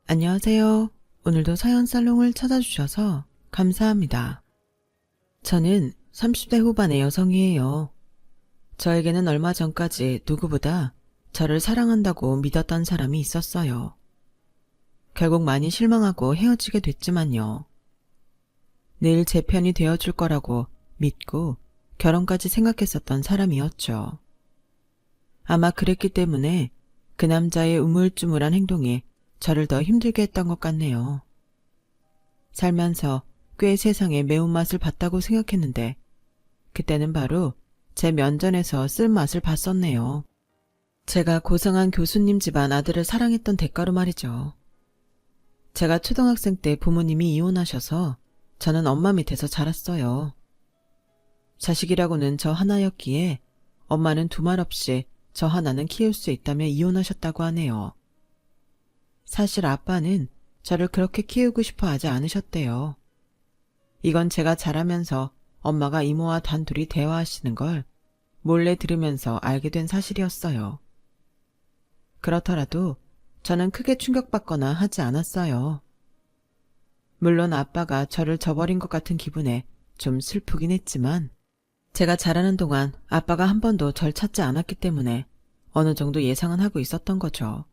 안녕하세요. 오늘도 사연 살롱을 찾아주셔서 감사합니다. 저는 30대 후반의 여성이에요. 저에게는 얼마 전까지 누구보다 저를 사랑한다고 믿었던 사람이 있었어요. 결국 많이 실망하고 헤어지게 됐지만요. 늘 제 편이 되어줄 거라고 믿고 결혼까지 생각했었던 사람이었죠. 아마 그랬기 때문에 그 남자의 우물쭈물한 행동이 저를 더 힘들게 했던 것 같네요. 살면서 꽤 세상의 매운맛을 봤다고 생각했는데 그때는 바로 제 면전에서 쓴맛을 봤었네요. 제가 고상한 교수님 집안 아들을 사랑했던 대가로 말이죠. 제가 초등학생 때 부모님이 이혼하셔서 저는 엄마 밑에서 자랐어요. 자식이라고는 저 하나였기에 엄마는 두말 없이 저 하나는 키울 수 있다며 이혼하셨다고 하네요. 사실 아빠는 저를 그렇게 키우고 싶어 하지 않으셨대요. 이건 제가 자라면서 엄마가 이모와 단둘이 대화하시는 걸 몰래 들으면서 알게 된 사실이었어요. 그렇더라도 저는 크게 충격받거나 하지 않았어요. 물론 아빠가 저를 저버린 것 같은 기분에 좀 슬프긴 했지만 제가 자라는 동안 아빠가 한 번도 절 찾지 않았기 때문에 어느 정도 예상은 하고 있었던 거죠.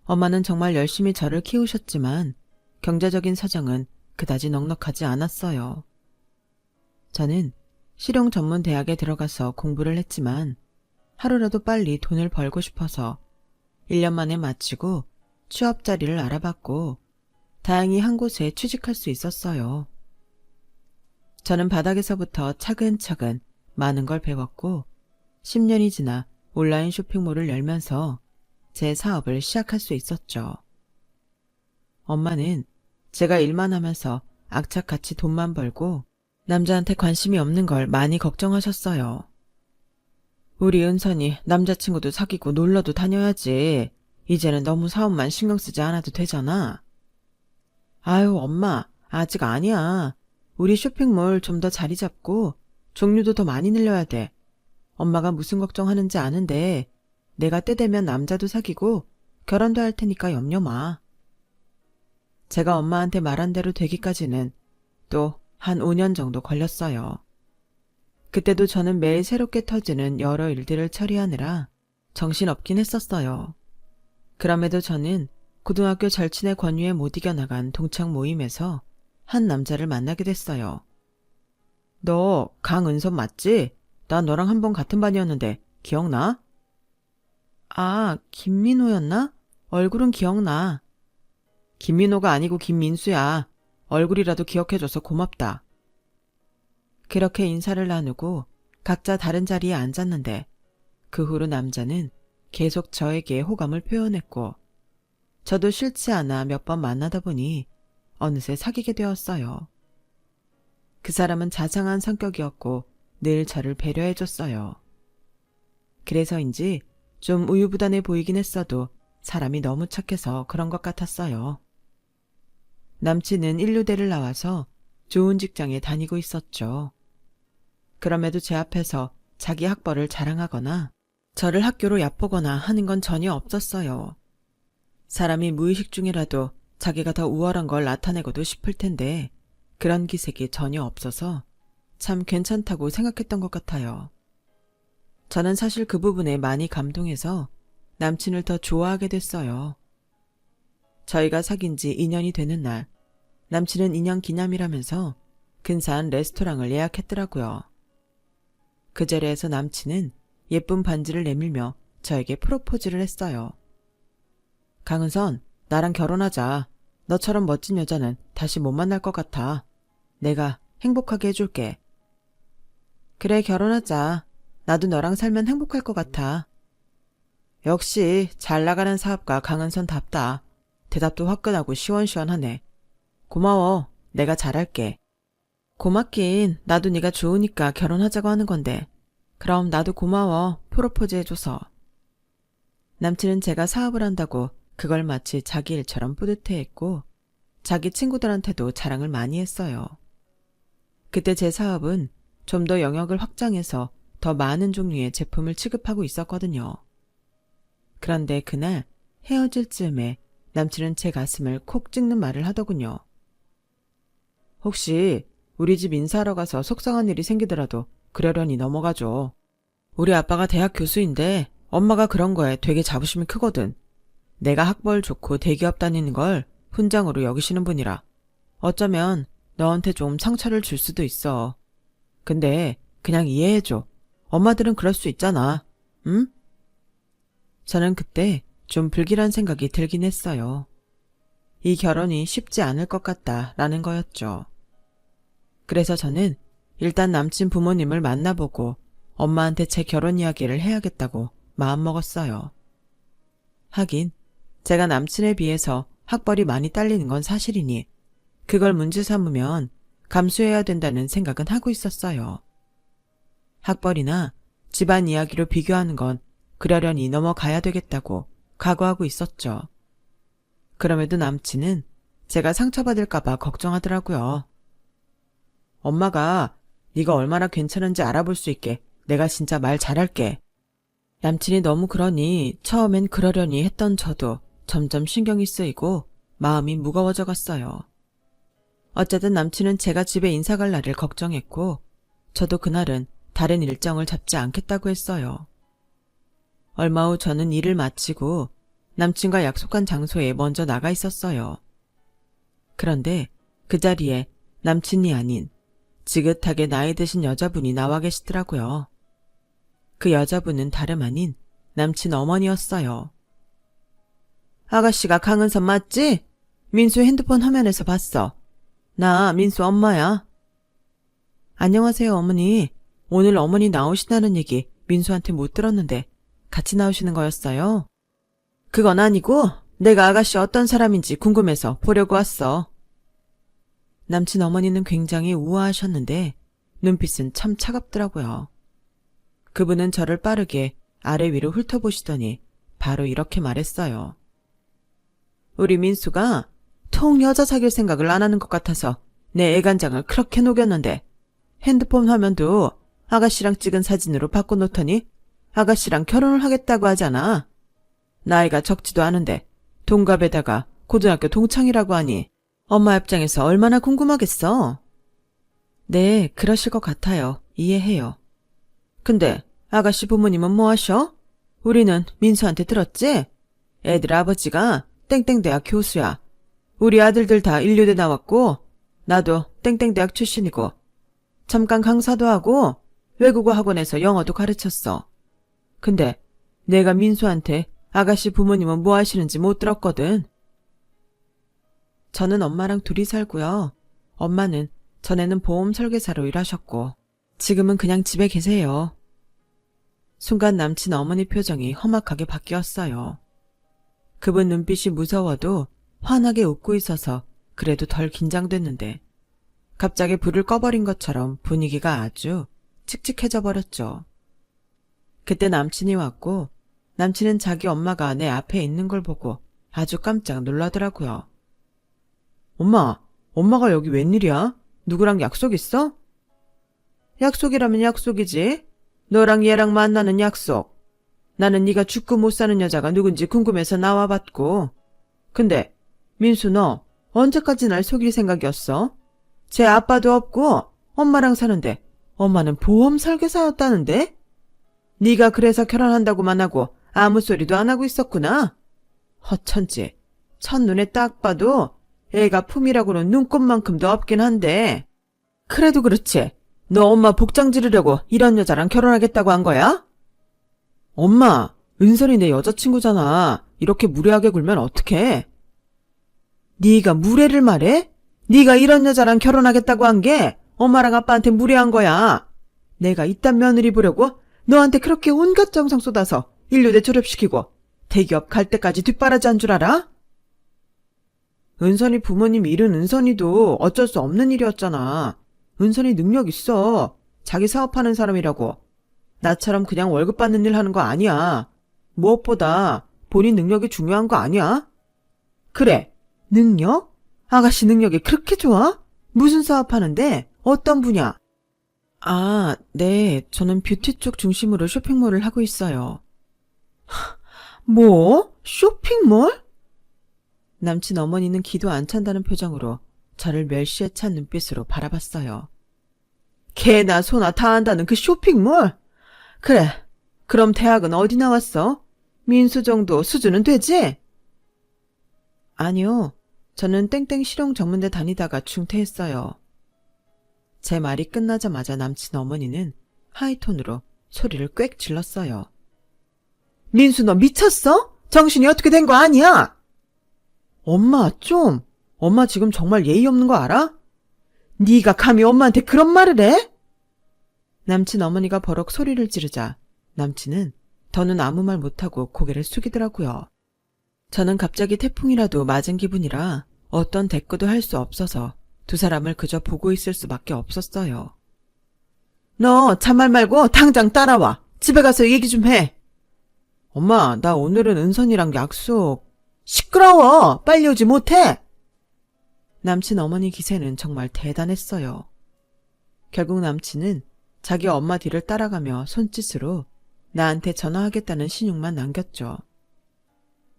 엄마는 정말 열심히 저를 키우셨지만 경제적인 사정은 그다지 넉넉하지 않았어요. 저는 실용 전문 대학에 들어가서 공부를 했지만 하루라도 빨리 돈을 벌고 싶어서 1년 만에 마치고 취업 자리를 알아봤고 다행히 한 곳에 취직할 수 있었어요. 저는 바닥에서부터 차근차근 많은 걸 배웠고 10년이 지나 온라인 쇼핑몰을 열면서 제 사업을 시작할 수 있었죠. 엄마는 제가 일만 하면서 악착같이 돈만 벌고 남자한테 관심이 없는 걸 많이 걱정하셨어요. 우리 은선이 남자친구도 사귀고 놀러도 다녀야지. 이제는 너무 사업만 신경 쓰지 않아도 되잖아. 아유, 엄마, 아직 아니야. 우리 쇼핑몰 좀 더 자리 잡고 종류도 더 많이 늘려야 돼. 엄마가 무슨 걱정하는지 아는데 내가 때 되면 남자도 사귀고 결혼도 할 테니까 염려 마. 제가 엄마한테 말한 대로 되기까지는 또 한 5년 정도 걸렸어요. 그때도 저는 매일 새롭게 터지는 여러 일들을 처리하느라 정신없긴 했었어요. 그럼에도 저는 고등학교 절친의 권유에 못 이겨나간 동창 모임에서 한 남자를 만나게 됐어요. 너 강은선 맞지? 나 너랑 한 번 같은 반이었는데 기억나? 아, 김민호였나? 얼굴은 기억나. 김민호가 아니고 김민수야. 얼굴이라도 기억해줘서 고맙다. 그렇게 인사를 나누고 각자 다른 자리에 앉았는데 그 후로 남자는 계속 저에게 호감을 표현했고 저도 싫지 않아 몇 번 만나다 보니 어느새 사귀게 되었어요. 그 사람은 자상한 성격이었고 늘 저를 배려해줬어요. 그래서인지 좀 우유부단해 보이긴 했어도 사람이 너무 착해서 그런 것 같았어요. 남친은 인류대를 나와서 좋은 직장에 다니고 있었죠. 그럼에도 제 앞에서 자기 학벌을 자랑하거나 저를 학교로 얕보거나 하는 건 전혀 없었어요. 사람이 무의식 중이라도 자기가 더 우월한 걸 나타내고도 싶을 텐데 그런 기색이 전혀 없어서 참 괜찮다고 생각했던 것 같아요. 저는 사실 그 부분에 많이 감동해서 남친을 더 좋아하게 됐어요. 저희가 사귄 지 2년이 되는 날, 남친은 2년 기념이라면서 근사한 레스토랑을 예약했더라고요. 그 자리에서 남친은 예쁜 반지를 내밀며 저에게 프로포즈를 했어요. 강은선, 나랑 결혼하자. 너처럼 멋진 여자는 다시 못 만날 것 같아. 내가 행복하게 해줄게. 그래, 결혼하자. 나도 너랑 살면 행복할 것 같아. 역시 잘 나가는 사업가 강은선답다. 대답도 화끈하고 시원시원하네. 고마워. 내가 잘할게. 고맙긴. 나도 네가 좋으니까 결혼하자고 하는 건데. 그럼 나도 고마워. 프로포즈 해줘서. 남친은 제가 사업을 한다고 그걸 마치 자기 일처럼 뿌듯해했고 자기 친구들한테도 자랑을 많이 했어요. 그때 제 사업은 좀 더 영역을 확장해서 더 많은 종류의 제품을 취급하고 있었거든요. 그런데 그날 헤어질 즈음에 남친은 제 가슴을 콕 찍는 말을 하더군요. 혹시 우리 집 인사하러 가서 속상한 일이 생기더라도 그러려니 넘어가죠. 우리 아빠가 대학 교수인데 엄마가 그런 거에 되게 자부심이 크거든. 내가 학벌 좋고 대기업 다니는 걸 훈장으로 여기시는 분이라 어쩌면 너한테 좀 상처를 줄 수도 있어. 근데 그냥 이해해줘. 엄마들은 그럴 수 있잖아. 응? 저는 그때 좀 불길한 생각이 들긴 했어요. 이 결혼이 쉽지 않을 것 같다라는 거였죠. 그래서 저는 일단 남친 부모님을 만나보고 엄마한테 제 결혼 이야기를 해야겠다고 마음먹었어요. 하긴 제가 남친에 비해서 학벌이 많이 딸리는 건 사실이니 그걸 문제 삼으면 감수해야 된다는 생각은 하고 있었어요. 학벌이나 집안 이야기로 비교하는 건 그러려니 넘어가야 되겠다고 각오하고 있었죠. 그럼에도 남친은 제가 상처받을까봐 걱정하더라고요. 엄마가 네가 얼마나 괜찮은지 알아볼 수 있게 내가 진짜 말 잘할게. 남친이 너무 그러니 처음엔 그러려니 했던 저도 점점 신경이 쓰이고 마음이 무거워져 갔어요. 어쨌든 남친은 제가 집에 인사 갈 날을 걱정했고 저도 그날은 다른 일정을 잡지 않겠다고 했어요. 얼마 후 저는 일을 마치고 남친과 약속한 장소에 먼저 나가 있었어요. 그런데 그 자리에 남친이 아닌 지긋하게 나이 드신 여자분이 나와 계시더라고요. 그 여자분은 다름 아닌 남친 어머니였어요. 아가씨가 강은선 맞지? 민수 핸드폰 화면에서 봤어. 나 민수 엄마야. 안녕하세요 어머니. 오늘 어머니 나오신다는 얘기 민수한테 못 들었는데 같이 나오시는 거였어요? 그건 아니고 내가 아가씨 어떤 사람인지 궁금해서 보려고 왔어. 남친 어머니는 굉장히 우아하셨는데 눈빛은 참 차갑더라고요. 그분은 저를 빠르게 아래 위로 훑어보시더니 바로 이렇게 말했어요. 우리 민수가 통 여자 사귈 생각을 안 하는 것 같아서 내 애간장을 그렇게 녹였는데 핸드폰 화면도 아가씨랑 찍은 사진으로 바꿔놓더니 아가씨랑 결혼을 하겠다고 하잖아. 나이가 적지도 않은데 동갑에다가 고등학교 동창이라고 하니 엄마 입장에서 얼마나 궁금하겠어. 네, 그러실 것 같아요. 이해해요. 근데 아가씨 부모님은 뭐 하셔? 우리는 민수한테 들었지? 애들 아버지가 땡땡대학 교수야. 우리 아들들 다 인류대 나왔고 나도 땡땡대학 출신이고 잠깐 강사도 하고 외국어 학원에서 영어도 가르쳤어. 근데 내가 민수한테 아가씨 부모님은 뭐 하시는지 못 들었거든. 저는 엄마랑 둘이 살고요. 엄마는 전에는 보험 설계사로 일하셨고 지금은 그냥 집에 계세요. 순간 남친 어머니 표정이 험악하게 바뀌었어요. 그분 눈빛이 무서워도 환하게 웃고 있어서 그래도 덜 긴장됐는데 갑자기 불을 꺼버린 것처럼 분위기가 아주 칙칙해져 버렸죠. 그때 남친이 왔고 남친은 자기 엄마가 내 앞에 있는 걸 보고 아주 깜짝 놀라더라고요. 엄마가 여기 웬일이야? 누구랑 약속 있어? 약속이라면 약속이지. 너랑 얘랑 만나는 약속. 나는 네가 죽고 못 사는 여자가 누군지 궁금해서 나와봤고. 근데 민수 너 언제까지 날 속일 생각이었어? 제 아빠도 없고 엄마랑 사는데 엄마는 보험 설계사였다는데? 네가 그래서 결혼한다고만 하고 아무 소리도 안 하고 있었구나. 허천지. 첫눈에 딱 봐도 애가 품이라고는 눈곱만큼도 없긴 한데. 그래도 그렇지. 너 엄마 복장 지르려고 이런 여자랑 결혼하겠다고 한 거야? 엄마, 은선이 내 여자친구잖아. 이렇게 무례하게 굴면 어떡해? 네가 무례를 말해? 네가 이런 여자랑 결혼하겠다고 한 게 엄마랑 아빠한테 무례한 거야. 내가 이딴 며느리 보려고 너한테 그렇게 온갖 정성 쏟아서 인류대 졸업시키고 대기업 갈 때까지 뒷바라지한 줄 알아? 은선이 부모님 일은 은선이도 어쩔 수 없는 일이었잖아. 은선이 능력 있어. 자기 사업하는 사람이라고. 나처럼 그냥 월급 받는 일 하는 거 아니야. 무엇보다 본인 능력이 중요한 거 아니야? 그래, 능력? 아가씨 능력이 그렇게 좋아? 무슨 사업하는데? 어떤 분야? 아, 네. 저는 뷰티 쪽 중심으로 쇼핑몰을 하고 있어요. 뭐? 쇼핑몰? 남친 어머니는 기도 안 찬다는 표정으로 저를 멸시에 찬 눈빛으로 바라봤어요. 개나 소나 다 한다는 그 쇼핑몰? 그래, 그럼 대학은 어디 나왔어? 민수 정도 수준은 되지? 아니요, 저는 땡땡 실용전문대 다니다가 중퇴했어요. 제 말이 끝나자마자 남친 어머니는 하이톤으로 소리를 꽥 질렀어요. 민수 너 미쳤어? 정신이 어떻게 된 거 아니야? 엄마 좀, 엄마 지금 정말 예의 없는 거 알아? 네가 감히 엄마한테 그런 말을 해? 남친 어머니가 버럭 소리를 지르자 남친은 더는 아무 말 못하고 고개를 숙이더라고요. 저는 갑자기 태풍이라도 맞은 기분이라 어떤 대꾸도 할 수 없어서 두 사람을 그저 보고 있을 수밖에 없었어요. 너 잔말 말고 당장 따라와. 집에 가서 얘기 좀 해. 엄마, 나 오늘은 은선이랑 약속. 시끄러워. 빨리 오지 못해. 남친 어머니 기세는 정말 대단했어요. 결국 남친은 자기 엄마 뒤를 따라가며 손짓으로 나한테 전화하겠다는 신용만 남겼죠.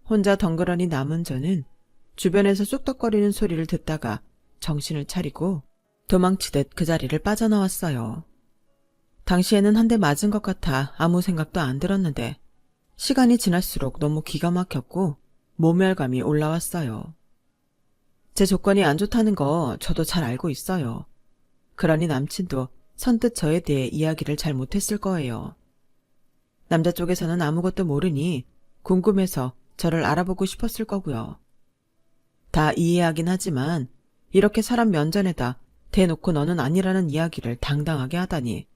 혼자 덩그러니 남은 저는 주변에서 쑥덕거리는 소리를 듣다가 정신을 차리고 도망치듯 그 자리를 빠져나왔어요. 당시에는 한 대 맞은 것 같아 아무 생각도 안 들었는데 시간이 지날수록 너무 기가 막혔고 모멸감이 올라왔어요. 제 조건이 안 좋다는 거 저도 잘 알고 있어요. 그러니 남친도 선뜻 저에 대해 이야기를 잘 못했을 거예요. 남자 쪽에서는 아무것도 모르니 궁금해서 저를 알아보고 싶었을 거고요. 다 이해하긴 하지만 이렇게 사람 면전에다 대놓고 너는 아니라는 이야기를 당당하게 하다니.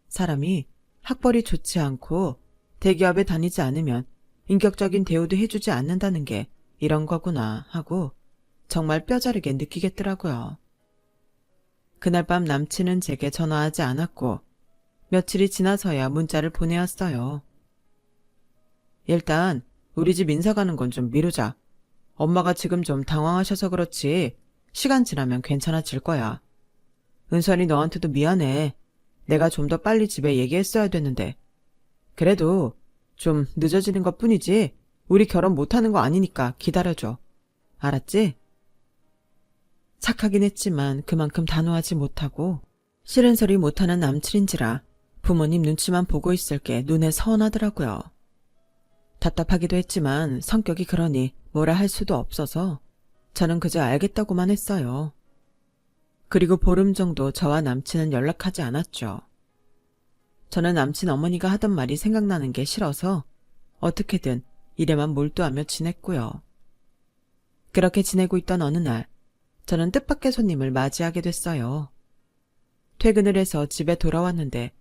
사람이 학벌이 좋지 않고 대기업에 다니지 않으면 인격적인 대우도 해주지 않는다는 게 이런 거구나 하고 정말 뼈저리게 느끼겠더라고요. 그날 밤 남친은 제게 전화하지 않았고 며칠이 지나서야 문자를 보내었어요. 일단 우리 집 인사 가는 건 좀 미루자. 엄마가 지금 좀 당황하셔서 그렇지 시간 지나면 괜찮아질 거야. 은선이 너한테도 미안해. 내가 좀 더 빨리 집에 얘기했어야 됐는데. 그래도 좀 늦어지는 것 뿐이지 우리 결혼 못하는 거 아니니까 기다려줘. 알았지? 착하긴 했지만 그만큼 단호하지 못하고 싫은 소리 못하는 남친인지라 부모님 눈치만 보고 있을 게 눈에 선하더라고요. 답답하기도 했지만 성격이 그러니 뭐라 할 수도 없어서 저는 그저 알겠다고만 했어요. 그리고 보름 정도 저와 남친은 연락하지 않았죠. 저는 남친 어머니가 하던 말이 생각나는 게 싫어서 어떻게든 일에만 몰두하며 지냈고요. 그렇게 지내고 있던 어느 날 저는 뜻밖의 손님을 맞이하게 됐어요. 퇴근을 해서 집에 돌아왔는데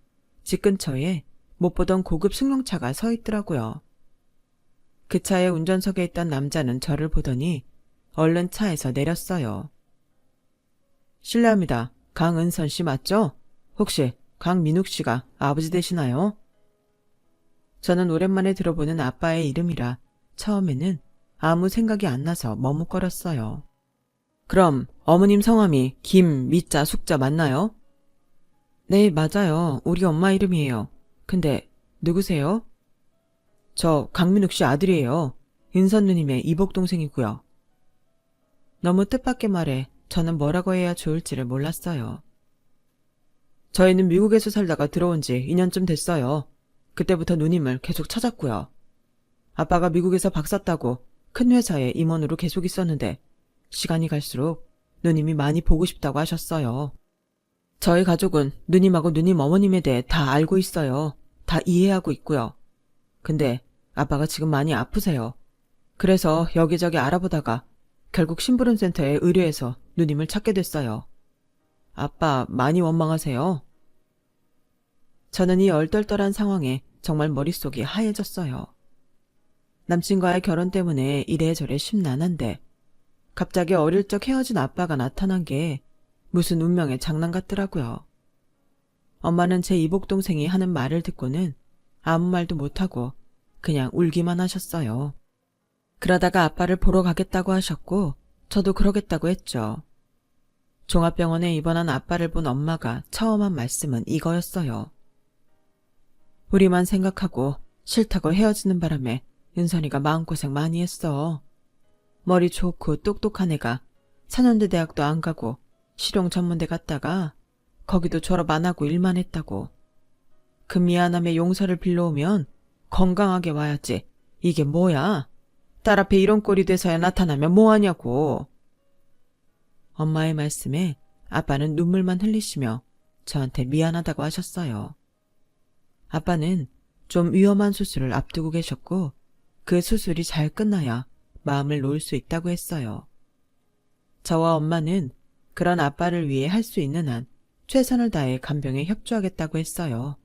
집 근처에 못 보던 고급 승용차가 서 있더라고요. 그 차의 운전석에 있던 남자는 저를 보더니 얼른 차에서 내렸어요. 실례합니다. 강은선 씨 맞죠? 혹시 강민욱 씨가 아버지 되시나요? 저는 오랜만에 들어보는 아빠의 이름이라 처음에는 아무 생각이 안 나서 머뭇거렸어요. 그럼 어머님 성함이 김, 미자, 숙자 맞나요? 네, 맞아요. 우리 엄마 이름이에요. 근데 누구세요? 저 강민욱 씨 아들이에요. 은선 누님의 이복동생이고요. 너무 뜻밖의 말에 저는 뭐라고 해야 좋을지를 몰랐어요. 저희는 미국에서 살다가 들어온 지 2년쯤 됐어요. 그때부터 누님을 계속 찾았고요. 아빠가 미국에서 박사 따고 큰 회사에 임원으로 계속 있었는데 시간이 갈수록 누님이 많이 보고 싶다고 하셨어요. 저희 가족은 누님하고 누님 어머님에 대해 다 알고 있어요. 다 이해하고 있고요. 근데 아빠가 지금 많이 아프세요. 그래서 여기저기 알아보다가 결국 심부름센터에 의뢰해서 누님을 찾게 됐어요. 아빠 많이 원망하세요? 저는 이 얼떨떨한 상황에 정말 머릿속이 하얘졌어요. 남친과의 결혼 때문에 이래저래 심란한데 갑자기 어릴 적 헤어진 아빠가 나타난 게 무슨 운명의 장난 같더라고요. 엄마는 제 이복동생이 하는 말을 듣고는 아무 말도 못하고 그냥 울기만 하셨어요. 그러다가 아빠를 보러 가겠다고 하셨고 저도 그러겠다고 했죠. 종합병원에 입원한 아빠를 본 엄마가 처음 한 말씀은 이거였어요. 우리만 생각하고 싫다고 헤어지는 바람에 은선이가 마음고생 많이 했어. 머리 좋고 똑똑한 애가 4년제 대학도 안 가고 실용 전문대 갔다가 거기도 졸업 안 하고 일만 했다고. 그 미안함에 용서를 빌려오면 건강하게 와야지. 이게 뭐야? 딸 앞에 이런 꼴이 돼서야 나타나면 뭐하냐고. 엄마의 말씀에 아빠는 눈물만 흘리시며 저한테 미안하다고 하셨어요. 아빠는 좀 위험한 수술을 앞두고 계셨고 그 수술이 잘 끝나야 마음을 놓을 수 있다고 했어요. 저와 엄마는 그런 아빠를 위해 할 수 있는 한 최선을 다해 간병에 협조하겠다고 했어요.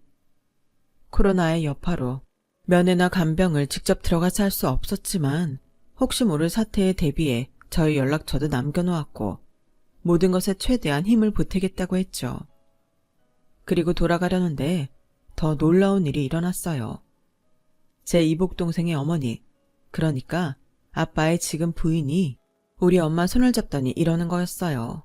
코로나의 여파로 면회나 간병을 직접 들어가서 할 수 없었지만 혹시 모를 사태에 대비해 저희 연락처도 남겨놓았고 모든 것에 최대한 힘을 보태겠다고 했죠. 그리고 돌아가려는데 더 놀라운 일이 일어났어요. 제 이복동생의 어머니, 그러니까 아빠의 지금 부인이 우리 엄마 손을 잡더니 이러는 거였어요.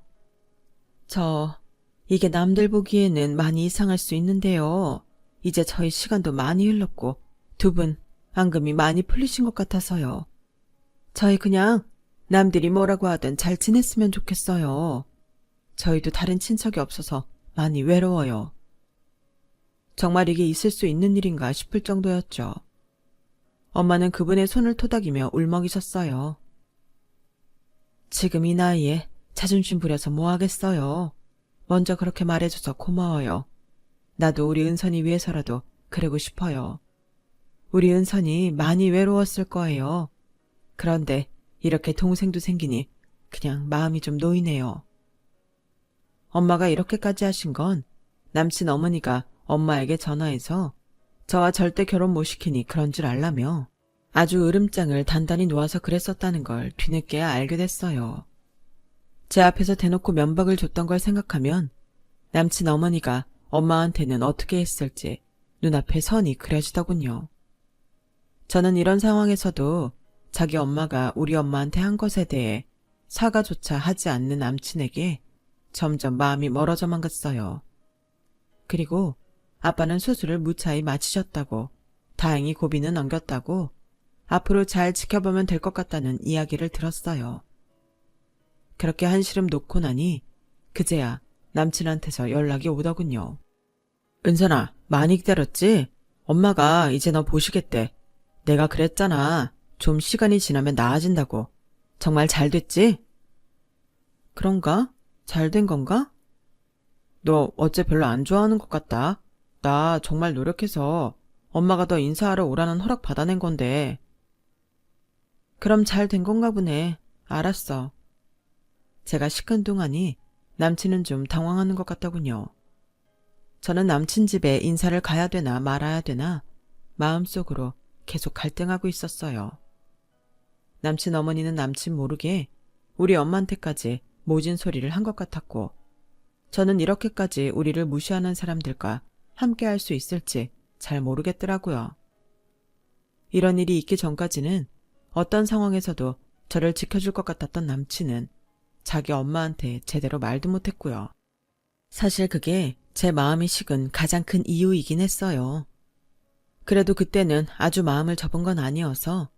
이게 남들 보기에는 많이 이상할 수 있는데요. 이제 저희 시간도 많이 흘렀고 두 분 앙금이 많이 풀리신 것 같아서요. 저희 그냥 남들이 뭐라고 하든 잘 지냈으면 좋겠어요. 저희도 다른 친척이 없어서 많이 외로워요. 정말 이게 있을 수 있는 일인가 싶을 정도였죠. 엄마는 그분의 손을 토닥이며 울먹이셨어요. 지금 이 나이에 자존심 부려서 뭐 하겠어요. 먼저 그렇게 말해줘서 고마워요. 나도 우리 은선이 위해서라도 그러고 싶어요. 우리 은선이 많이 외로웠을 거예요. 그런데 이렇게 동생도 생기니 그냥 마음이 좀 놓이네요. 엄마가 이렇게까지 하신 건 남친 어머니가 엄마에게 전화해서 저와 절대 결혼 못 시키니 그런 줄 알라며 아주 으름장을 단단히 놓아서 그랬었다는 걸 뒤늦게야 알게 됐어요. 제 앞에서 대놓고 면박을 줬던 걸 생각하면 남친 어머니가 엄마한테는 어떻게 했을지 눈앞에 선이 그려지더군요. 저는 이런 상황에서도 자기 엄마가 우리 엄마한테 한 것에 대해 사과조차 하지 않는 남친에게 점점 마음이 멀어져만 갔어요. 그리고 아빠는 수술을 무사히 마치셨다고, 다행히 고비는 넘겼다고, 앞으로 잘 지켜보면 될 것 같다는 이야기를 들었어요. 그렇게 한시름 놓고 나니 그제야 남친한테서 연락이 오더군요. 은선아, 많이 기다렸지? 엄마가 이제 너 보시겠대. 내가 그랬잖아. 좀 시간이 지나면 나아진다고. 정말 잘 됐지? 그런가? 잘 된 건가? 너 어째 별로 안 좋아하는 것 같다. 나 정말 노력해서 엄마가 너 인사하러 오라는 허락 받아낸 건데. 그럼 잘 된 건가 보네. 알았어. 제가 시큰둥하니 남친은 좀 당황하는 것 같더군요. 저는 남친 집에 인사를 가야 되나 말아야 되나 마음속으로 계속 갈등하고 있었어요. 남친 어머니는 남친 모르게 우리 엄마한테까지 모진 소리를 한 것 같았고 저는 이렇게까지 우리를 무시하는 사람들과 함께 할 수 있을지 잘 모르겠더라고요. 이런 일이 있기 전까지는 어떤 상황에서도 저를 지켜줄 것 같았던 남친은 자기 엄마한테 제대로 말도 못했고요. 사실 그게 제 마음이 식은 가장 큰 이유이긴 했어요. 그래도 그때는 아주 마음을 접은 건 아니어서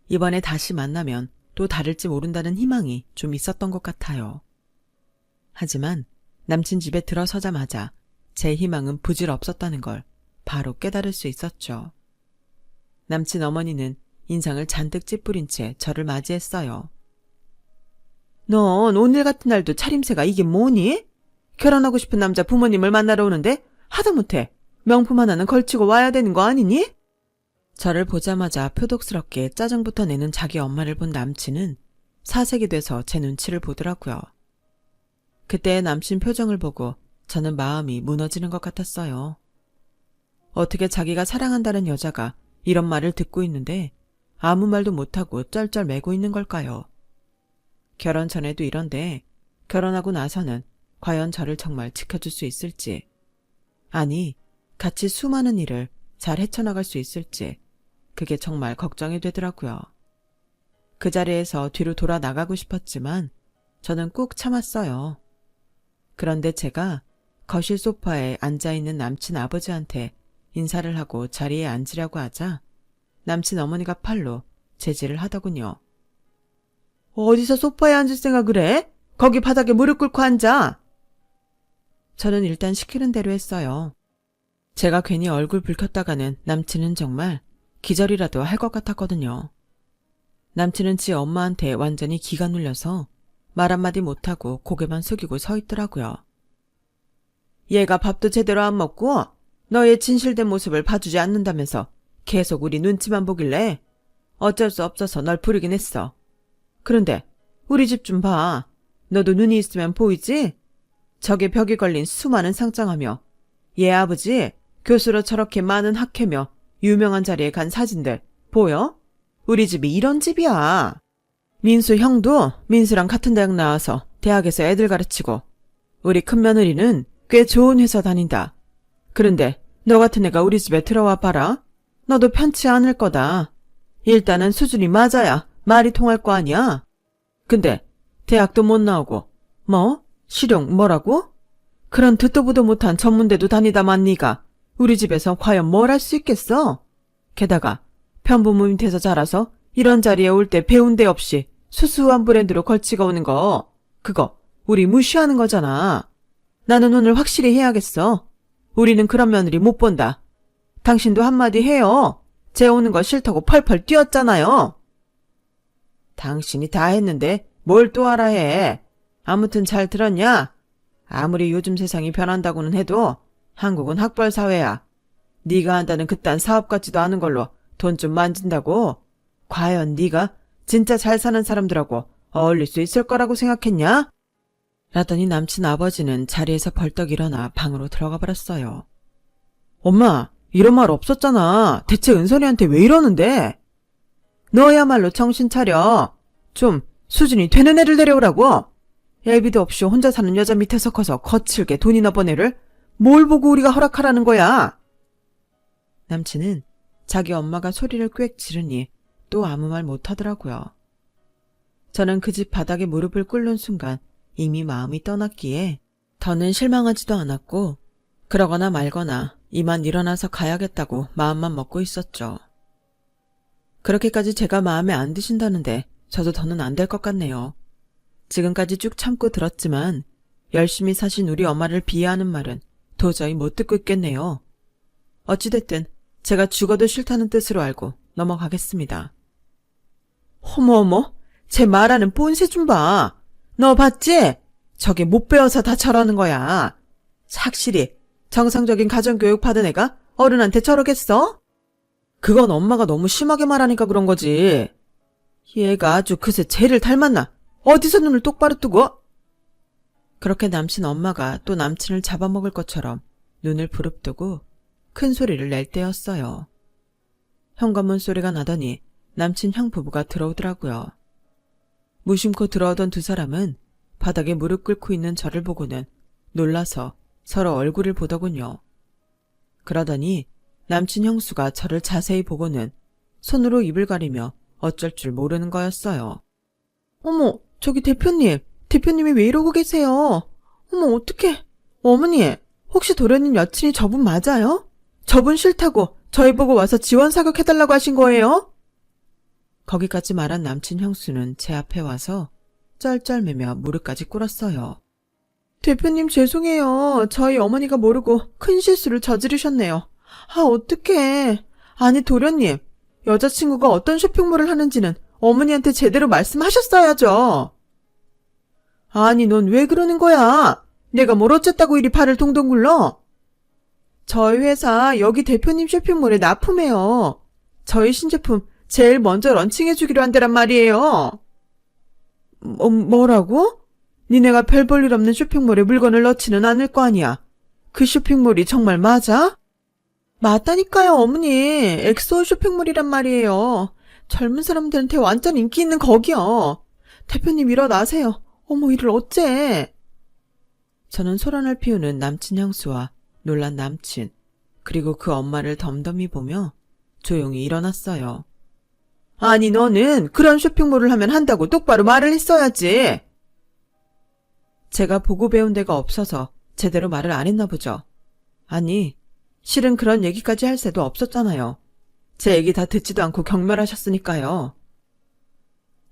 이번에 다시 만나면 또 다를지 모른다는 희망이 좀 있었던 것 같아요. 하지만 남친 집에 들어서자마자 제 희망은 부질없었다는 걸 바로 깨달을 수 있었죠. 남친 어머니는 인상을 잔뜩 찌푸린 채 저를 맞이했어요. 넌 오늘 같은 날도 차림새가 이게 뭐니? 결혼하고 싶은 남자 부모님을 만나러 오는데 하다못해 명품 하나는 걸치고 와야 되는 거 아니니? 저를 보자마자 표독스럽게 짜증부터 내는 자기 엄마를 본 남친은 사색이 돼서 제 눈치를 보더라고요. 그때의 남친 표정을 보고 저는 마음이 무너지는 것 같았어요. 어떻게 자기가 사랑한다는 여자가 이런 말을 듣고 있는데 아무 말도 못하고 쩔쩔매고 있는 걸까요? 결혼 전에도 이런데 결혼하고 나서는 과연 저를 정말 지켜줄 수 있을지, 아니 같이 수많은 일을 잘 헤쳐나갈 수 있을지 그게 정말 걱정이 되더라고요. 그 자리에서 뒤로 돌아 나가고 싶었지만 저는 꾹 참았어요. 그런데 제가 거실 소파에 앉아있는 남친 아버지한테 인사를 하고 자리에 앉으려고 하자 남친 어머니가 팔로 제지를 하더군요. 어디서 소파에 앉을 생각을 해? 거기 바닥에 무릎 꿇고 앉아. 저는 일단 시키는 대로 했어요. 제가 괜히 얼굴 붉혔다가는 남친은 정말 기절이라도 할 것 같았거든요. 남친은 지 엄마한테 완전히 기가 눌려서 말 한마디 못하고 고개만 숙이고 서 있더라고요. 얘가 밥도 제대로 안 먹고 너의 진실된 모습을 봐주지 않는다면서 계속 우리 눈치만 보길래 어쩔 수 없어서 널 부르긴 했어. 그런데 우리 집 좀 봐. 너도 눈이 있으면 보이지? 저게 벽에 걸린 수많은 상장하며 얘 아버지 교수로 저렇게 많은 학회며 유명한 자리에 간 사진들 보여? 우리 집이 이런 집이야. 민수 형도 민수랑 같은 대학 나와서 대학에서 애들 가르치고 우리 큰며느리는 꽤 좋은 회사 다닌다. 그런데 너 같은 애가 우리 집에 들어와 봐라. 너도 편치 않을 거다. 일단은 수준이 맞아야 말이 통할 거 아니야. 근데 대학도 못 나오고 뭐? 실용 뭐라고? 그런 듣도 보도 못한 전문대도 다니다만 네가 우리 집에서 과연 뭘 할 수 있겠어? 게다가 편부모 밑에서 자라서 이런 자리에 올 때 배운 데 없이 수수한 브랜드로 걸치고 오는 거 그거 우리 무시하는 거잖아. 나는 오늘 확실히 해야겠어. 우리는 그런 며느리 못 본다. 당신도 한마디 해요. 쟤 오는 거 싫다고 펄펄 뛰었잖아요. 당신이 다 했는데 뭘 또 하라 해. 아무튼 잘 들었냐? 아무리 요즘 세상이 변한다고는 해도 한국은 학벌 사회야. 네가 한다는 그딴 사업 같지도 않은 걸로 돈 좀 만진다고? 과연 네가 진짜 잘 사는 사람들하고 어울릴 수 있을 거라고 생각했냐? 라더니 남친 아버지는 자리에서 벌떡 일어나 방으로 들어가 버렸어요. 엄마, 이런 말 없었잖아. 대체 은선이한테 왜 이러는데? 너야말로 정신 차려. 좀 수준이 되는 애를 데려오라고. 애비도 없이 혼자 사는 여자 밑에서 커서 거칠게 돈이나 번 애를 뭘 보고 우리가 허락하라는 거야? 남친은 자기 엄마가 소리를 꽥 지르니 또 아무 말 못하더라고요. 저는 그 집 바닥에 무릎을 꿇는 순간 이미 마음이 떠났기에 더는 실망하지도 않았고 그러거나 말거나 이만 일어나서 가야겠다고 마음만 먹고 있었죠. 그렇게까지 제가 마음에 안 드신다는데 저도 더는 안 될 것 같네요. 지금까지 쭉 참고 들었지만 열심히 사신 우리 엄마를 비하하는 말은 도저히 못 듣고 있겠네요. 어찌됐든 제가 죽어도 싫다는 뜻으로 알고 넘어가겠습니다. 어머어머, 제 말하는 뽐새 좀 봐. 너 봤지? 저게 못 배워서 다 저러는 거야. 확실히 정상적인 가정교육 받은 애가 어른한테 저러겠어? 그건 엄마가 너무 심하게 말하니까 그런 거지. 얘가 아주 그새 쟤를 닮았나? 어디서 눈을 똑바로 뜨고? 그렇게 남친 엄마가 또 남친을 잡아먹을 것처럼 눈을 부릅뜨고 큰 소리를 낼 때였어요. 현관문 소리가 나더니 남친 형 부부가 들어오더라고요. 무심코 들어오던 두 사람은 바닥에 무릎 꿇고 있는 저를 보고는 놀라서 서로 얼굴을 보더군요. 그러더니 남친 형수가 저를 자세히 보고는 손으로 입을 가리며 어쩔 줄 모르는 거였어요. 어머, 저기 대표님이 왜 이러고 계세요? 어머, 어떡해. 어머니, 혹시 도련님 여친이 저분 맞아요? 저분 싫다고 저희 보고 와서 지원 사격해달라고 하신 거예요? 거기까지 말한 남친 형수는 제 앞에 와서 쩔쩔매며 무릎까지 꿇었어요. 대표님 죄송해요. 저희 어머니가 모르고 큰 실수를 저지르셨네요. 아, 어떡해. 아니, 도련님, 여자친구가 어떤 쇼핑몰을 하는지는 어머니한테 제대로 말씀하셨어야죠. 아니, 넌 왜 그러는 거야? 내가 뭘 어쨌다고 이리 발을 동동 굴러? 저희 회사 여기 대표님 쇼핑몰에 납품해요. 저희 신제품 제일 먼저 런칭해주기로 한 데란 말이에요. 뭐라고? 니네가 별 볼 일 없는 쇼핑몰에 물건을 넣지는 않을 거 아니야. 그 쇼핑몰이 정말 맞아? 맞다니까요, 어머니. 엑소 쇼핑몰이란 말이에요. 젊은 사람들한테 완전 인기 있는 거기요. 대표님 일어나세요. 어머, 이를 어째. 저는 소란을 피우는 남친 형수와 놀란 남친, 그리고 그 엄마를 덤덤히 보며 조용히 일어났어요. 아니, 너는 그런 쇼핑몰을 하면 한다고 똑바로 말을 했어야지. 제가 보고 배운 데가 없어서 제대로 말을 안 했나 보죠. 아니, 실은 그런 얘기까지 할 새도 없었잖아요. 제 얘기 다 듣지도 않고 경멸하셨으니까요.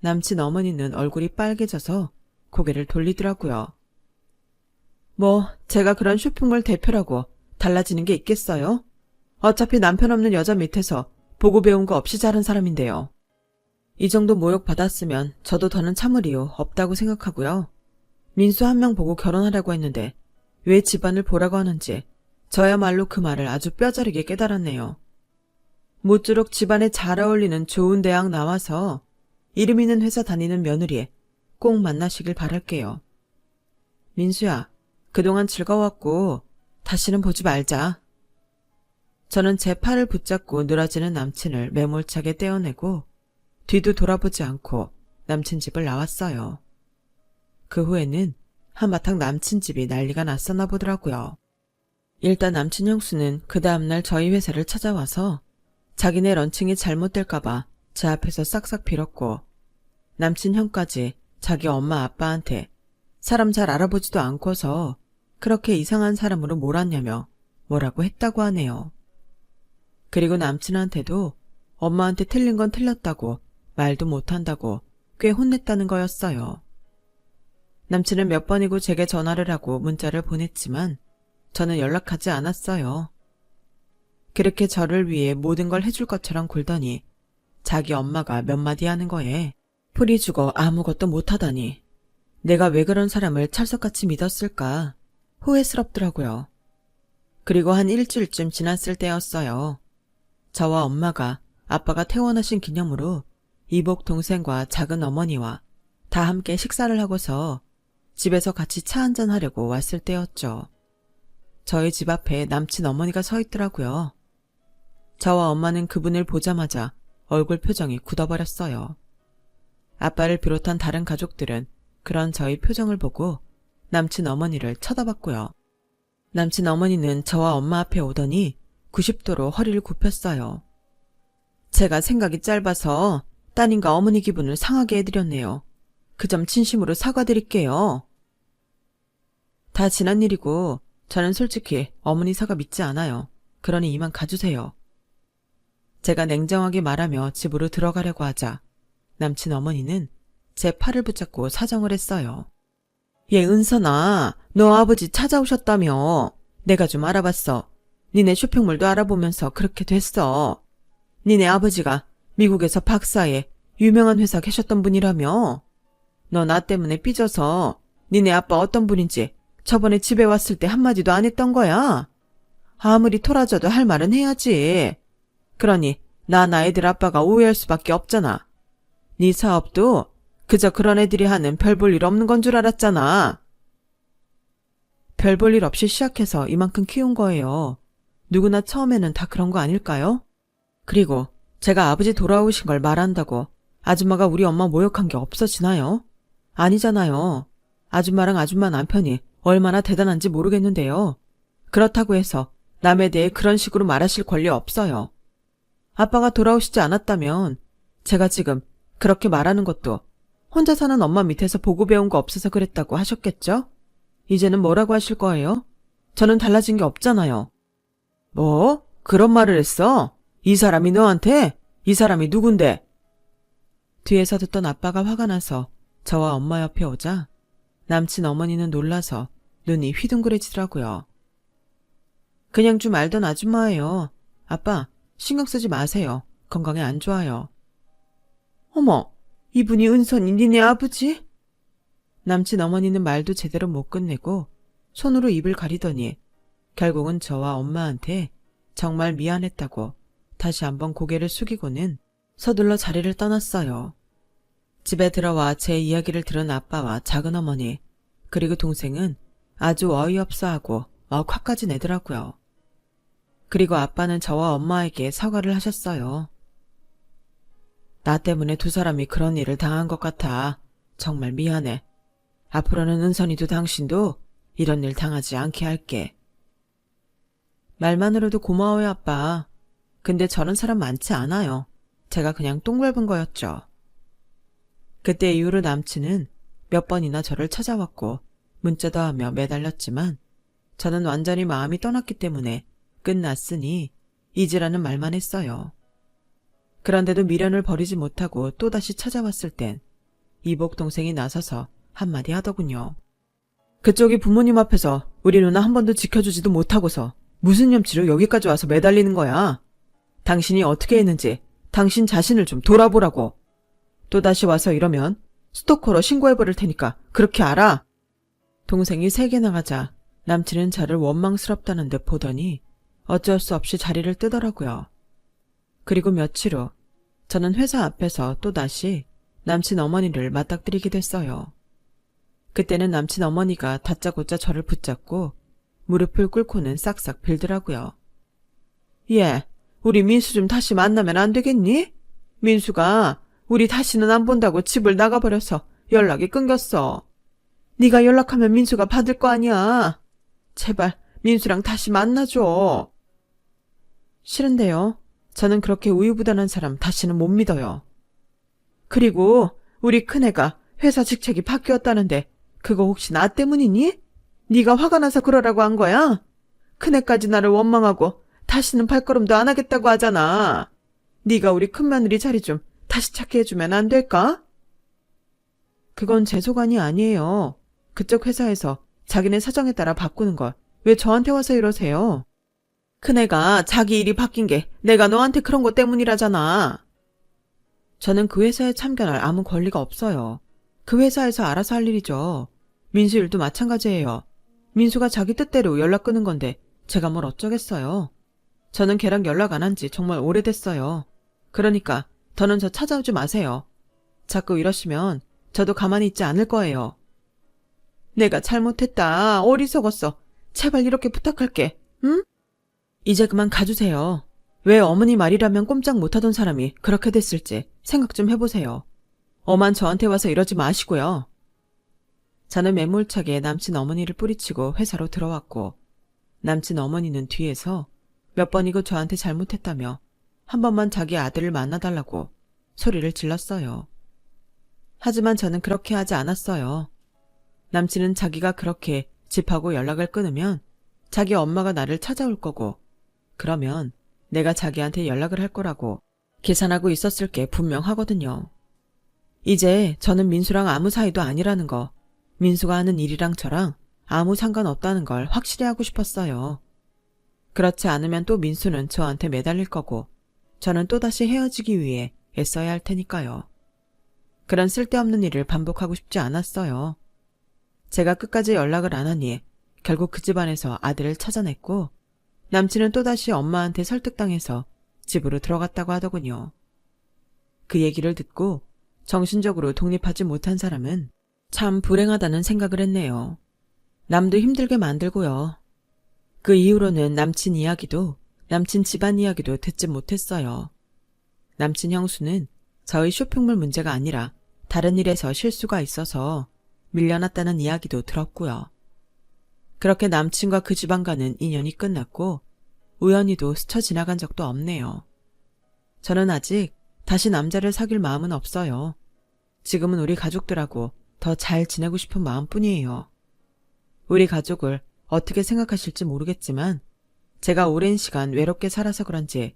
남친 어머니는 얼굴이 빨개져서 고개를 돌리더라고요. 뭐 제가 그런 쇼핑몰 대표라고 달라지는 게 있겠어요? 어차피 남편 없는 여자 밑에서 보고 배운 거 없이 자란 사람인데요. 이 정도 모욕 받았으면 저도 더는 참을 이유 없다고 생각하고요. 민수 한 명 보고 결혼하려고 했는데 왜 집안을 보라고 하는지 저야말로 그 말을 아주 뼈저리게 깨달았네요. 모쪼록 집안에 잘 어울리는 좋은 대학 나와서 이름 있는 회사 다니는 며느리 꼭 만나시길 바랄게요. 민수야, 그동안 즐거웠고 다시는 보지 말자. 저는 제 팔을 붙잡고 늘어지는 남친을 매몰차게 떼어내고 뒤도 돌아보지 않고 남친 집을 나왔어요. 그 후에는 한바탕 남친 집이 난리가 났었나 보더라고요. 일단 남친 형수는 그 다음날 저희 회사를 찾아와서 자기네 런칭이 잘못될까봐 제 앞에서 싹싹 빌었고, 남친 형까지 자기 엄마 아빠한테 사람 잘 알아보지도 않고서 그렇게 이상한 사람으로 몰았냐며 뭐라고 했다고 하네요. 그리고 남친한테도 엄마한테 틀린 건 틀렸다고 말도 못한다고 꽤 혼냈다는 거였어요. 남친은 몇 번이고 제게 전화를 하고 문자를 보냈지만 저는 연락하지 않았어요. 그렇게 저를 위해 모든 걸 해줄 것처럼 굴더니 자기 엄마가 몇 마디 하는 거에 풀이 죽어 아무것도 못하다니 내가 왜 그런 사람을 찰석같이 믿었을까 후회스럽더라고요. 그리고 한 일주일쯤 지났을 때였어요. 저와 엄마가 아빠가 퇴원하신 기념으로 이복 동생과 작은 어머니와 다 함께 식사를 하고서 집에서 같이 차 한잔 하려고 왔을 때였죠. 저희 집 앞에 남친 어머니가 서 있더라고요. 저와 엄마는 그분을 보자마자 얼굴 표정이 굳어버렸어요. 아빠를 비롯한 다른 가족들은 그런 저희 표정을 보고 남친 어머니를 쳐다봤고요. 남친 어머니는 저와 엄마 앞에 오더니 90도로 허리를 굽혔어요. 제가 생각이 짧아서 따님과 어머니 기분을 상하게 해드렸네요. 그 점 진심으로 사과드릴게요. 다 지난 일이고 저는 솔직히 어머니 사과 믿지 않아요. 그러니 이만 가주세요. 제가 냉정하게 말하며 집으로 들어가려고 하자 남친 어머니는 제 팔을 붙잡고 사정을 했어요. 얘 은선아, 너 아버지 찾아오셨다며. 내가 좀 알아봤어. 니네 쇼핑몰도 알아보면서 그렇게 됐어. 니네 아버지가 미국에서 박사에 유명한 회사 계셨던 분이라며. 너 나 때문에 삐져서 니네 아빠 어떤 분인지 저번에 집에 왔을 때 한마디도 안 했던 거야. 아무리 토라져도 할 말은 해야지. 그러니 나나 애들 아빠가 오해할 수밖에 없잖아. 네 사업도 그저 그런 애들이 하는 별 볼 일 없는 건 줄 알았잖아. 별 볼 일 없이 시작해서 이만큼 키운 거예요. 누구나 처음에는 다 그런 거 아닐까요? 그리고 제가 아버지 돌아오신 걸 말한다고 아줌마가 우리 엄마 모욕한 게 없어지나요? 아니잖아요. 아줌마랑 아줌마 남편이 얼마나 대단한지 모르겠는데요. 그렇다고 해서 남에 대해 그런 식으로 말하실 권리 없어요. 아빠가 돌아오시지 않았다면 제가 지금 그렇게 말하는 것도 혼자 사는 엄마 밑에서 보고 배운 거 없어서 그랬다고 하셨겠죠? 이제는 뭐라고 하실 거예요? 저는 달라진 게 없잖아요. 뭐? 그런 말을 했어? 이 사람이 너한테? 이 사람이 누군데? 뒤에서 듣던 아빠가 화가 나서 저와 엄마 옆에 오자 남친 어머니는 놀라서 눈이 휘둥그레지더라고요. 그냥 좀 알던 아줌마예요. 아빠, 신경 쓰지 마세요. 건강에 안 좋아요. 어머, 이분이 은선이 니네 아버지? 남친 어머니는 말도 제대로 못 끝내고 손으로 입을 가리더니 결국은 저와 엄마한테 정말 미안했다고 다시 한번 고개를 숙이고는 서둘러 자리를 떠났어요. 집에 들어와 제 이야기를 들은 아빠와 작은어머니 그리고 동생은 아주 어이없어하고 막 화까지 내더라고요. 그리고 아빠는 저와 엄마에게 사과를 하셨어요. 나 때문에 두 사람이 그런 일을 당한 것 같아. 정말 미안해. 앞으로는 은선이도 당신도 이런 일 당하지 않게 할게. 말만으로도 고마워요, 아빠. 근데 저런 사람 많지 않아요. 제가 그냥 똥 밟은 거였죠. 그때 이후로 남친은 몇 번이나 저를 찾아왔고 문자도 하며 매달렸지만 저는 완전히 마음이 떠났기 때문에 끝났으니 잊으라는 말만 했어요. 그런데도 미련을 버리지 못하고 또다시 찾아왔을 땐 이복 동생이 나서서 한마디 하더군요. 그쪽이 부모님 앞에서 우리 누나 한 번도 지켜주지도 못하고서 무슨 염치로 여기까지 와서 매달리는 거야. 당신이 어떻게 했는지 당신 자신을 좀 돌아보라고. 또다시 와서 이러면 스토커로 신고해버릴 테니까 그렇게 알아. 동생이 세게 나가자 남친은 저를 원망스럽다는 듯 보더니 어쩔 수 없이 자리를 뜨더라고요. 그리고 며칠 후 저는 회사 앞에서 또다시 남친 어머니를 맞닥뜨리게 됐어요. 그때는 남친 어머니가 다짜고짜 저를 붙잡고 무릎을 꿇고는 싹싹 빌더라고요. 얘, 우리 민수 좀 다시 만나면 안 되겠니? 민수가 우리 다시는 안 본다고 집을 나가버려서 연락이 끊겼어. 네가 연락하면 민수가 받을 거 아니야. 제발 민수랑 다시 만나줘. 싫은데요. 저는 그렇게 우유부단한 사람 다시는 못 믿어요. 그리고 우리 큰애가 회사 직책이 바뀌었다는데 그거 혹시 나 때문이니? 네가 화가 나서 그러라고 한 거야? 큰애까지 나를 원망하고 다시는 발걸음도 안 하겠다고 하잖아. 네가 우리 큰며느리 자리 좀 다시 찾게 해주면 안 될까? 그건 제 소관이 아니에요. 그쪽 회사에서 자기네 사정에 따라 바꾸는 걸 왜 저한테 와서 이러세요? 큰애가 자기 일이 바뀐 게 내가 너한테 그런 거 때문이라잖아. 저는 그 회사에 참견할 아무 권리가 없어요. 그 회사에서 알아서 할 일이죠. 민수 일도 마찬가지예요. 민수가 자기 뜻대로 연락 끊은 건데 제가 뭘 어쩌겠어요. 저는 걔랑 연락 안 한 지 정말 오래됐어요. 그러니까 더는 저 찾아오지 마세요. 자꾸 이러시면 저도 가만히 있지 않을 거예요. 내가 잘못했다. 어리석었어. 제발 이렇게 부탁할게. 응? 이제 그만 가주세요. 왜 어머니 말이라면 꼼짝 못하던 사람이 그렇게 됐을지 생각 좀 해보세요. 엄한 저한테 와서 이러지 마시고요. 저는 매몰차게 남친 어머니를 뿌리치고 회사로 들어왔고 남친 어머니는 뒤에서 몇 번이고 저한테 잘못했다며 한 번만 자기 아들을 만나달라고 소리를 질렀어요. 하지만 저는 그렇게 하지 않았어요. 남친은 자기가 그렇게 집하고 연락을 끊으면 자기 엄마가 나를 찾아올 거고 그러면 내가 자기한테 연락을 할 거라고 계산하고 있었을 게 분명하거든요. 이제 저는 민수랑 아무 사이도 아니라는 거, 민수가 하는 일이랑 저랑 아무 상관없다는 걸 확실히 하고 싶었어요. 그렇지 않으면 또 민수는 저한테 매달릴 거고 저는 또다시 헤어지기 위해 애써야 할 테니까요. 그런 쓸데없는 일을 반복하고 싶지 않았어요. 제가 끝까지 연락을 안 하니 결국 그 집안에서 아들을 찾아냈고 남친은 또다시 엄마한테 설득당해서 집으로 들어갔다고 하더군요. 그 얘기를 듣고 정신적으로 독립하지 못한 사람은 참 불행하다는 생각을 했네요. 남도 힘들게 만들고요. 그 이후로는 남친 이야기도 남친 집안 이야기도 듣지 못했어요. 남친 형수는 저의 쇼핑몰 문제가 아니라 다른 일에서 실수가 있어서 밀려났다는 이야기도 들었고요. 그렇게 남친과 그 집안과는 인연이 끝났고 우연히도 스쳐 지나간 적도 없네요. 저는 아직 다시 남자를 사귈 마음은 없어요. 지금은 우리 가족들하고 더 잘 지내고 싶은 마음뿐이에요. 우리 가족을 어떻게 생각하실지 모르겠지만 제가 오랜 시간 외롭게 살아서 그런지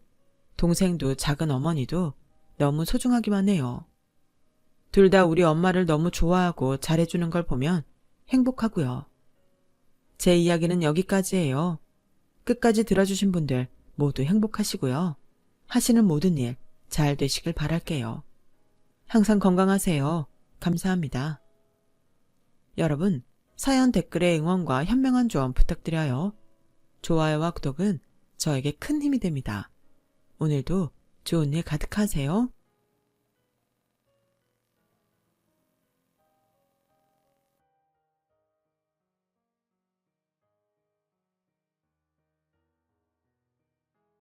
동생도 작은 어머니도 너무 소중하기만 해요. 둘 다 우리 엄마를 너무 좋아하고 잘해주는 걸 보면 행복하고요. 제 이야기는 여기까지예요. 끝까지 들어주신 분들 모두 행복하시고요. 하시는 모든 일 잘 되시길 바랄게요. 항상 건강하세요. 감사합니다. 여러분, 사연 댓글에 응원과 현명한 조언 부탁드려요. 좋아요와 구독은 저에게 큰 힘이 됩니다. 오늘도 좋은 일 가득하세요.